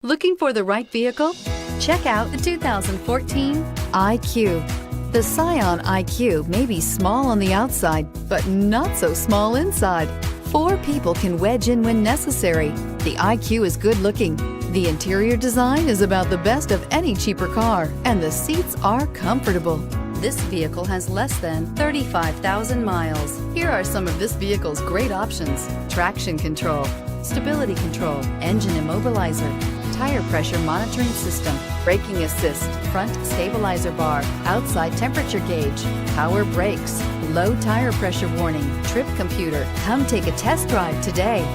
Looking for the right vehicle? Check out the 2014 IQ. The Scion IQ may be small on the outside, but not so small inside. 4 people can wedge in when necessary. The IQ is good looking. The interior design is about the best of any cheaper car, and the seats are comfortable. This vehicle has less than 35,000 miles. Here are some of this vehicle's great options: traction control, stability control, engine immobilizer, tire pressure monitoring system, braking assist, front stabilizer bar, outside temperature gauge, power brakes, low tire pressure warning, trip computer. Come take a test drive today.